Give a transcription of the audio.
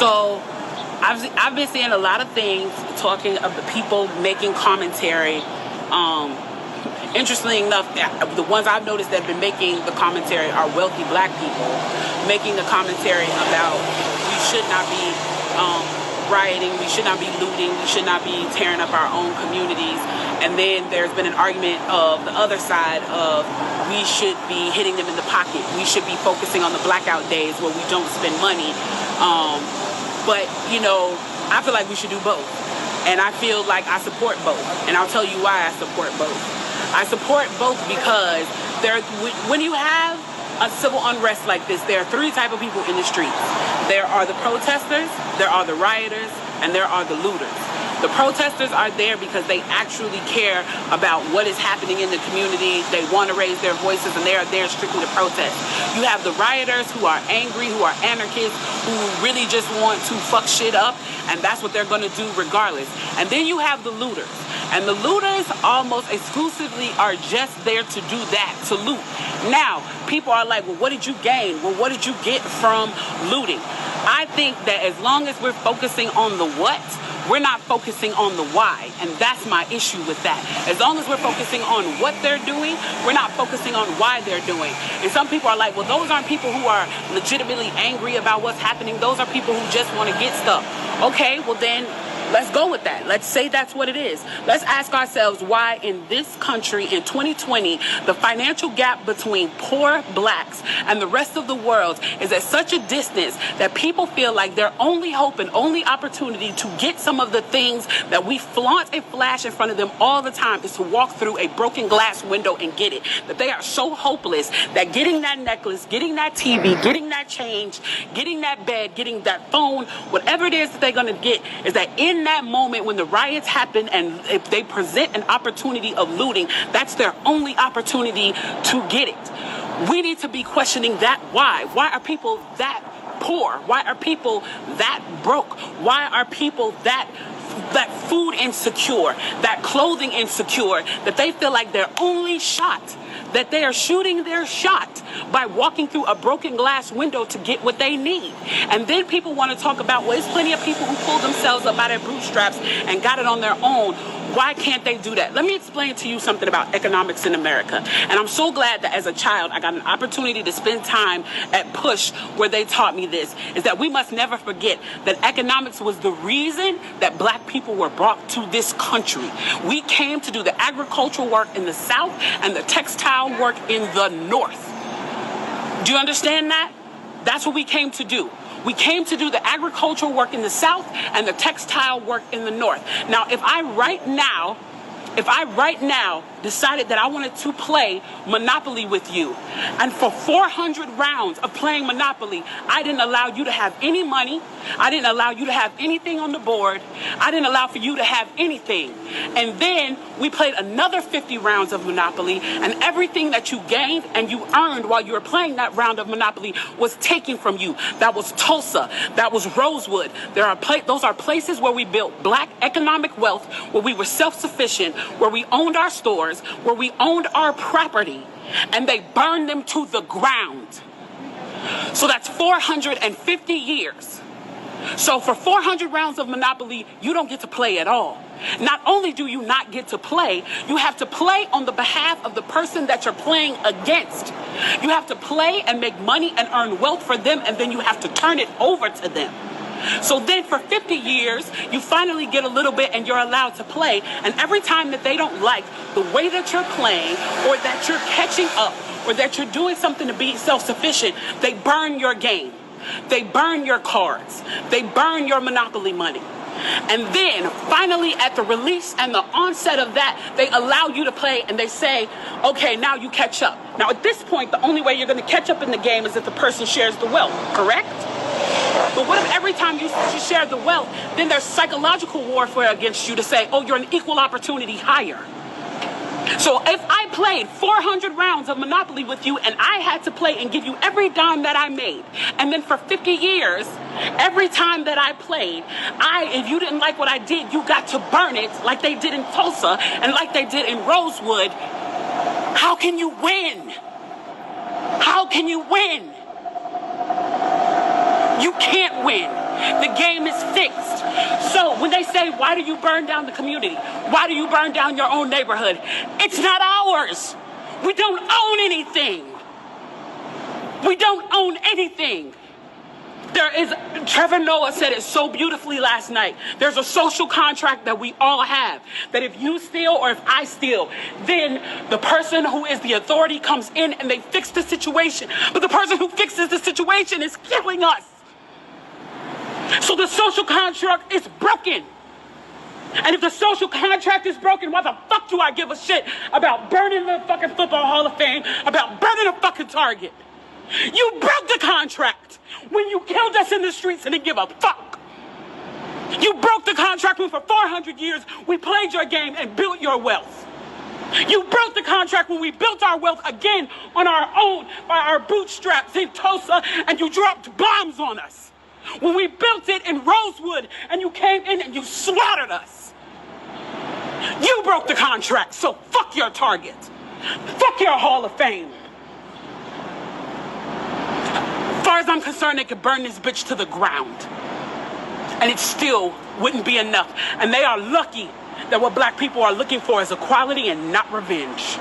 So I've been seeing a lot of things talking of the people making commentary. Interestingly enough, the ones I've noticed that have been making the commentary are wealthy black people making the commentary about we should not be rioting, we should not be looting, we should not be tearing up our own communities. And then there's been an argument of the other side of we should be hitting them in the pocket. We should be focusing on the blackout days where we don't spend money. But, you know, I feel like we should do both. And I feel like I support both. And I'll tell you why I support both. I support both because when you have a civil unrest like this, there are three types of people in the streets. There are the protesters, there are the rioters, and there are the looters. The protesters are there because they actually care about what is happening in the community. They want to raise their voices, and they are there strictly to protest. You have the rioters who are angry, who are anarchists, who really just want to fuck shit up, and that's what they're going to do regardless. And then you have the looters. And the looters almost exclusively are just there to do that, to loot. Now, people are like, well, what did you gain? Well, what did you get from looting? I think that as long as we're focusing on the what, we're not focusing on the why. And that's my issue with that. As long as we're focusing on what they're doing, we're not focusing on why they're doing. And some people are like, well, those aren't people who are legitimately angry about what's happening. Those are people who just want to get stuff. Okay, well then, let's go with that. Let's say that's what it is. Let's ask ourselves why in this country in 2020, the financial gap between poor blacks and the rest of the world is at such a distance that people feel like their only hope and only opportunity to get some of the things that we flaunt and flash in front of them all the time is to walk through a broken glass window and get it. That they are so hopeless that getting that necklace, getting that TV, getting that change, getting that bed, getting that phone, whatever it is that they're going to get, is that in that moment when the riots happen and if they present an opportunity of looting, that's their only opportunity to get it. We need to be questioning that why. Why are people that poor? Why are people that broke? Why are people that food insecure, that clothing insecure, that they feel like their only shot, that they are shooting their shot by walking through a broken glass window to get what they need. And then people want to talk about, well, there's plenty of people who pulled themselves up by their bootstraps and got it on their own. Why can't they do that? Let me explain to you something about economics in America. And I'm so glad that as a child, I got an opportunity to spend time at Push where they taught me this, is that we must never forget that economics was the reason that black people were brought to this country. We came to do the agricultural work in the South and the textile work in the North. Do you understand that? That's what we came to do. We came to do the agricultural work in the South and the textile work in the North. Now, if I right now decided that I wanted to play Monopoly with you, and for 400 rounds of playing Monopoly, I didn't allow you to have any money, I didn't allow you to have anything on the board, I didn't allow for you to have anything. And then we played another 50 rounds of Monopoly, and everything that you gained and you earned while you were playing that round of Monopoly was taken from you. That was Tulsa, that was Rosewood. Those are places where we built black economic wealth, where we were self-sufficient, where we owned our stores, where we owned our property, and they burned them to the ground. So that's 450 years. So for 400 rounds of Monopoly, you don't get to play at all. Not only do you not get to play, you have to play on the behalf of the person that you're playing against. You have to play and make money and earn wealth for them, and then you have to turn it over to them. So then for 50 years, you finally get a little bit and you're allowed to play. And every time that they don't like the way that you're playing, or that you're catching up, or that you're doing something to be self-sufficient, they burn your game. They burn your cards. They burn your Monopoly money. And then finally at the release and the onset of that, they allow you to play and they say, okay, now you catch up. Now at this point, the only way you're going to catch up in the game is if the person shares the wealth, correct? But what if every time you share the wealth, then there's psychological warfare against you to say, oh, you're an equal opportunity hire. So if I played 400 rounds of Monopoly with you and I had to play and give you every dime that I made, and then for 50 years, every time that I played, if you didn't like what I did, you got to burn it like they did in Tulsa and like they did in Rosewood, how can you win? How can you win? You can't win. The game is fixed. So when they say, why do you burn down the community? Why do you burn down your own neighborhood? It's not ours. We don't own anything. We don't own anything. Trevor Noah said it so beautifully last night. There's a social contract that we all have. That if you steal or if I steal, then the person who is the authority comes in and they fix the situation. But the person who fixes the situation is killing us. So the social contract is broken. And if the social contract is broken, why the fuck do I give a shit about burning the fucking Football Hall of Fame, about burning a fucking Target? You broke the contract when you killed us in the streets and didn't give a fuck. You broke the contract when for 400 years we played your game and built your wealth. You broke the contract when we built our wealth again on our own by our bootstraps in Tulsa and you dropped bombs on us. When we built it in Rosewood and you came in and you slaughtered us. You broke the contract, so fuck your Target. Fuck your Hall of Fame. As far as I'm concerned, they could burn this bitch to the ground. And it still wouldn't be enough. And they are lucky that what black people are looking for is equality and not revenge.